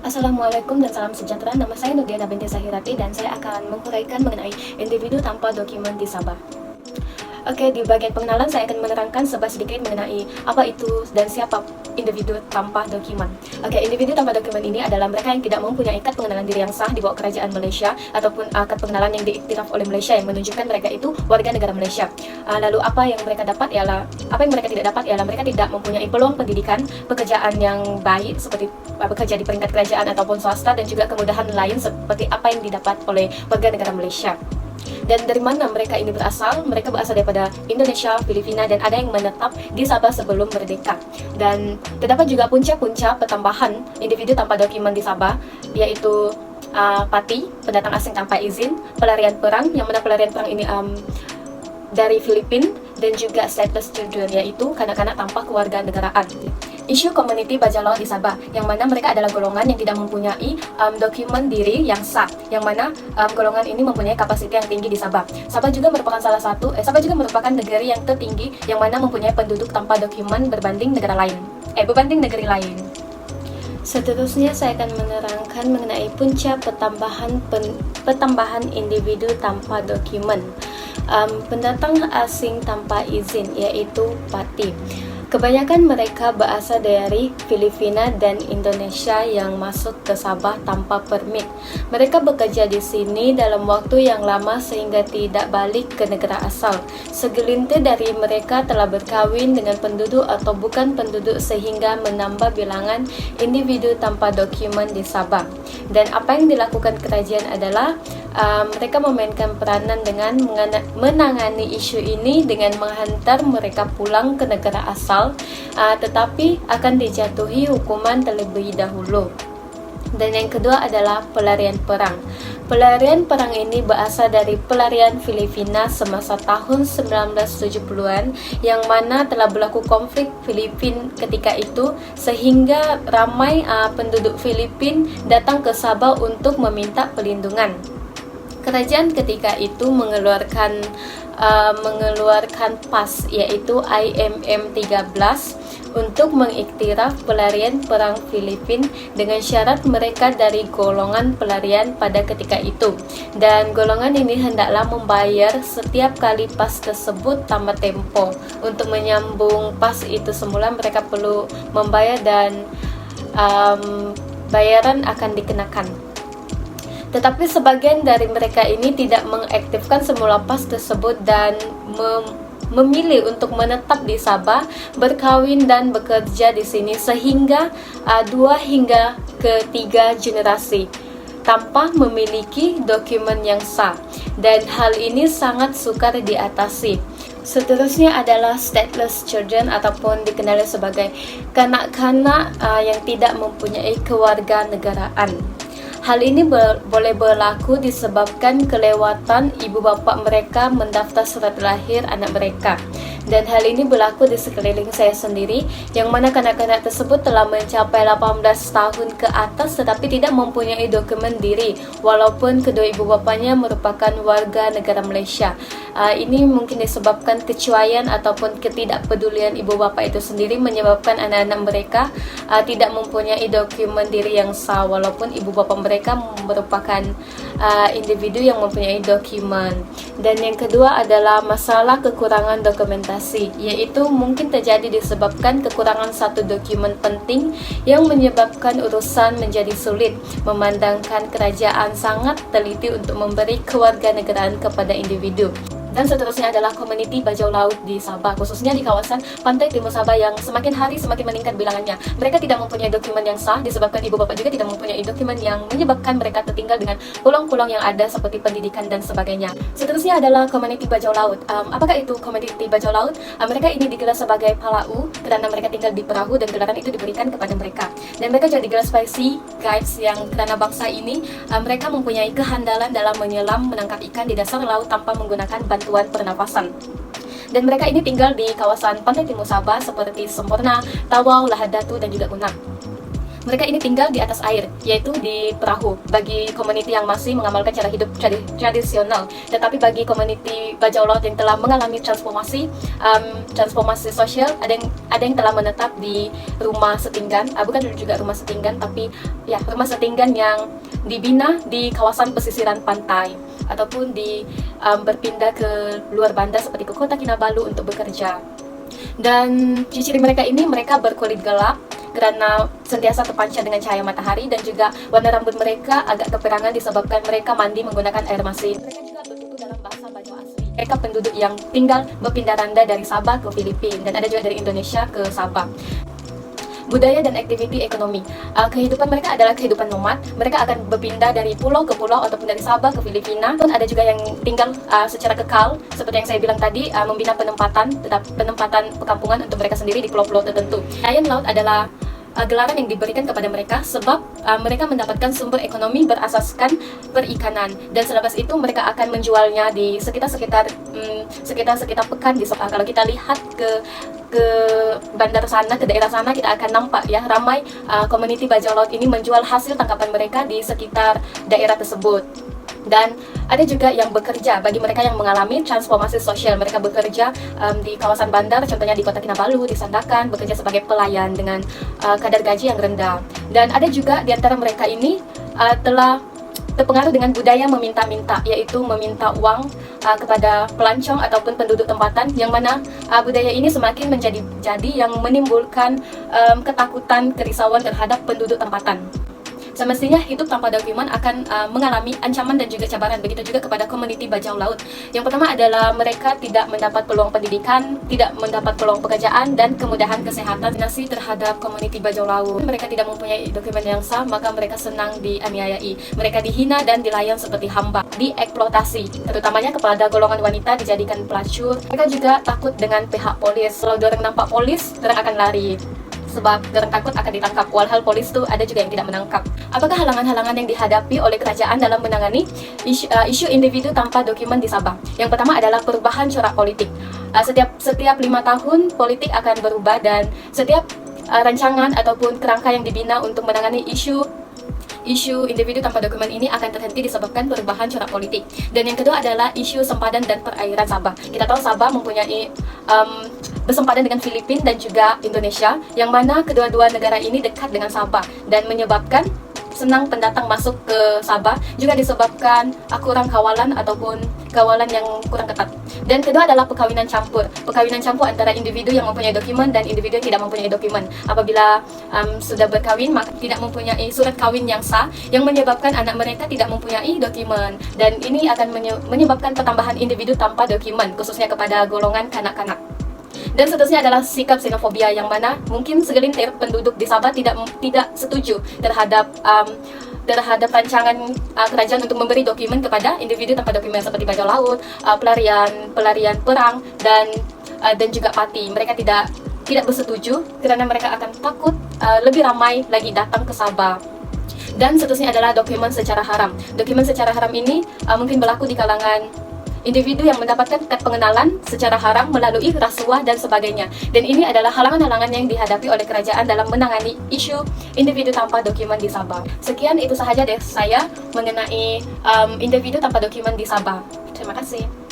Assalamualaikum dan salam sejahtera. Nama saya Nurdiana binti Zahirati dan saya akan menguraikan mengenai individu tanpa dokumen di Sabah. Oke, di bagian pengenalan saya akan menerangkan sedikit mengenai apa itu dan siapa individu tanpa dokumen. Oke, individu tanpa dokumen ini adalah mereka yang tidak mempunyai kad pengenalan diri yang sah di bawah kerajaan Malaysia ataupun kad pengenalan yang diiktiraf oleh Malaysia yang menunjukkan mereka itu warga negara Malaysia. Lalu apa yang mereka tidak dapat ialah mereka tidak mempunyai peluang pendidikan, pekerjaan yang baik seperti bekerja di peringkat kerajaan ataupun swasta, dan juga kemudahan lain seperti apa yang didapat oleh warga negara Malaysia. Dan dari mana mereka ini berasal? Mereka berasal daripada Indonesia, Filipina, dan ada yang menetap di Sabah sebelum merdeka. Dan terdapat juga punca-punca pertambahan individu tanpa dokumen di Sabah, yaitu parti, pendatang asing tanpa izin, pelarian perang, yang mana pelarian perang ini dari Filipina, dan juga stateless children, yaitu kanak-kanak tanpa kewarganegaraan. Isu komuniti bajau laut di Sabah, yang mana mereka adalah golongan yang tidak mempunyai dokumen diri yang sah, yang mana golongan ini mempunyai kapasiti yang tinggi di Sabah. Sabah juga merupakan negeri yang tertinggi yang mana mempunyai penduduk tanpa dokumen berbanding negeri lain. Seterusnya saya akan menerangkan mengenai punca pertambahan individu tanpa dokumen. Pendatang asing tanpa izin, yaitu parti. Kebanyakan mereka berasal dari Filipina dan Indonesia yang masuk ke Sabah tanpa permit. Mereka bekerja di sini dalam waktu yang lama sehingga tidak balik ke negara asal. Segelintir dari mereka telah berkahwin dengan penduduk atau bukan penduduk sehingga menambah bilangan individu tanpa dokumen di Sabah. Dan apa yang dilakukan kerajaan adalah mereka memainkan peranan dengan menangani isu ini dengan menghantar mereka pulang ke negara asal, tetapi akan dijatuhi hukuman terlebih dahulu. Dan yang kedua adalah pelarian perang. Pelarian perang ini berasal dari pelarian Filipina semasa tahun 1970-an, yang mana telah berlaku konflik Filipina ketika itu, sehingga ramai penduduk Filipina datang ke Sabah untuk meminta perlindungan. Kerajaan ketika itu mengeluarkan PAS, yaitu IMM 13, untuk mengiktiraf pelarian perang Filipina dengan syarat mereka dari golongan pelarian pada ketika itu, dan golongan ini hendaklah membayar setiap kali PAS tersebut tamat tempo. Untuk menyambung PAS itu semula mereka perlu membayar dan bayaran akan dikenakan. Tetapi sebagian dari mereka ini tidak mengaktifkan semula PAS tersebut dan memilih untuk menetap di Sabah, berkahwin dan bekerja di sini sehingga 2 hingga ke 3 generasi tanpa memiliki dokumen yang sah, dan hal ini sangat sukar diatasi. Seterusnya adalah stateless children ataupun dikenali sebagai kanak-kanak yang tidak mempunyai kewarganegaraan. Hal ini boleh berlaku disebabkan kelewatan ibu bapa mereka mendaftar surat lahir anak mereka. Dan hal ini berlaku di sekeliling saya sendiri, yang mana kanak-kanak tersebut telah mencapai 18 tahun ke atas tetapi tidak mempunyai dokumen diri, walaupun kedua ibu bapanya merupakan warga negara Malaysia. Ini mungkin disebabkan kecuaian ataupun ketidakpedulian ibu bapa itu sendiri, menyebabkan anak-anak mereka tidak mempunyai dokumen diri yang sah, walaupun ibu bapa mereka merupakan individu yang mempunyai dokumen. Dan yang kedua adalah masalah kekurangan dokumentasi, yaitu mungkin terjadi disebabkan kekurangan satu dokumen penting yang menyebabkan urusan menjadi sulit, memandangkan kerajaan sangat teliti untuk memberi kewarganegaraan kepada individu. Dan seterusnya adalah komuniti bajau laut di Sabah, khususnya di kawasan pantai timur Sabah yang semakin hari semakin meningkat bilangannya. Mereka tidak mempunyai dokumen yang sah, disebabkan ibu bapa juga tidak mempunyai dokumen yang menyebabkan mereka tertinggal dengan peluang-peluang yang ada seperti pendidikan dan sebagainya. Seterusnya adalah komuniti bajau laut. Apakah itu komuniti bajau laut? Mereka ini digelar sebagai palau kerana mereka tinggal di perahu dan gelaran itu diberikan kepada mereka. Dan mereka juga digelar sebagai sea guides, yang kerana bangsa ini mereka mempunyai kehandalan dalam menyelam, menangkap ikan di dasar laut tanpa menggunakan bantuan pernafasan. Dan mereka ini tinggal di kawasan pantai timur Sabah seperti Semporna, Tawau, Lahad Datu dan juga Unang. mereka ini tinggal di atas air, yaitu di perahu bagi komuniti yang masih mengamalkan cara hidup tradisional. Tetapi bagi komuniti bajau laut yang telah mengalami transformasi sosial, ada yang telah menetap di rumah setinggan, bukan juga rumah setinggan, tapi ya rumah setinggan yang dibina di kawasan pesisiran pantai ataupun berpindah ke luar bandar seperti ke Kota Kinabalu untuk bekerja. Dan ciri-ciri mereka ini, mereka berkulit gelap karena sentiasa terpancar dengan cahaya matahari, dan juga warna rambut mereka agak keperangan disebabkan mereka mandi menggunakan air masin. Mereka juga bertutur dalam bahasa bajau asli. Mereka penduduk yang tinggal berpindah randa dari Sabah ke Filipina, dan ada juga dari Indonesia ke Sabah. Budaya dan aktiviti ekonomi. Kehidupan mereka adalah kehidupan nomad. Mereka akan berpindah dari pulau ke pulau ataupun dari Sabah ke Filipina. Pun ada juga yang tinggal secara kekal, seperti yang saya bilang tadi, membina penempatan perkampungan untuk mereka sendiri di pulau-pulau tertentu. Nelayan laut adalah gelaran yang diberikan kepada mereka sebab mereka mendapatkan sumber ekonomi berasaskan perikanan, dan selepas itu mereka akan menjualnya di sekitar pekan. Kalau kita lihat ke bandar sana, ke daerah sana, kita akan nampak ya ramai komuniti bajau laut ini menjual hasil tangkapan mereka di sekitar daerah tersebut. Dan ada juga yang bekerja, bagi mereka yang mengalami transformasi sosial, mereka bekerja di kawasan bandar, contohnya di Kota Kinabalu, di Sandakan, bekerja sebagai pelayan dengan kadar gaji yang rendah. Dan ada juga di antara mereka ini telah terpengaruh dengan budaya meminta-minta, yaitu meminta uang kepada pelancong ataupun penduduk tempatan, yang mana budaya ini semakin menjadi yang menimbulkan ketakutan, kerisauan terhadap penduduk tempatan. Semestinya hidup tanpa dokumen akan mengalami ancaman dan juga cabaran. Begitu juga kepada komuniti bajau laut. Yang pertama adalah mereka tidak mendapat peluang pendidikan, tidak mendapat peluang pekerjaan, dan kemudahan kesehatan. Nasi terhadap komuniti bajau laut, mereka tidak mempunyai dokumen yang sah, maka mereka senang dianiayai. Mereka dihina dan dilayan seperti hamba, dieksploitasi, terutamanya kepada golongan wanita dijadikan pelacur. Mereka juga takut dengan pihak polis. Kalau dorang nampak polis, dorang akan lari, sebab dorang takut akan ditangkap. Walhal polis itu ada juga yang tidak menangkap. Apakah halangan-halangan yang dihadapi oleh kerajaan dalam menangani isu individu tanpa dokumen di Sabah? Yang pertama adalah perubahan corak politik. Setiap 5 tahun politik akan berubah, dan setiap rancangan ataupun kerangka yang dibina untuk menangani isu individu tanpa dokumen ini akan terhenti disebabkan perubahan corak politik. Dan yang kedua adalah isu sempadan dan perairan Sabah. Kita tahu Sabah mempunyai bersempadan dengan Filipina dan juga Indonesia, yang mana kedua-dua negara ini dekat dengan Sabah dan menyebabkan senang pendatang masuk ke Sabah, juga disebabkan kurang kawalan ataupun kawalan yang kurang ketat. Dan kedua adalah perkawinan campur. Perkawinan campur antara individu yang mempunyai dokumen dan individu yang tidak mempunyai dokumen. Apabila sudah berkawin, maka tidak mempunyai surat kawin yang sah, yang menyebabkan anak mereka tidak mempunyai dokumen. Dan ini akan menyebabkan pertambahan individu tanpa dokumen, khususnya kepada golongan kanak-kanak. Dan seterusnya adalah sikap xenofobia, yang mana mungkin segelintir penduduk di Sabah tidak setuju terhadap rancangan kerajaan untuk memberi dokumen kepada individu tanpa dokumen seperti bajau laut, pelarian perang, dan juga pati. Mereka tidak bersetuju karena mereka akan takut lebih ramai lagi datang ke Sabah. Dan seterusnya adalah dokumen secara haram. Dokumen secara haram ini mungkin berlaku di kalangan individu yang mendapatkan kad pengenalan secara haram melalui rasuah dan sebagainya. Dan ini adalah halangan-halangan yang dihadapi oleh kerajaan dalam menangani isu individu tanpa dokumen di Sabah. Sekian, itu sahaja dari saya mengenai individu tanpa dokumen di Sabah. Terima kasih.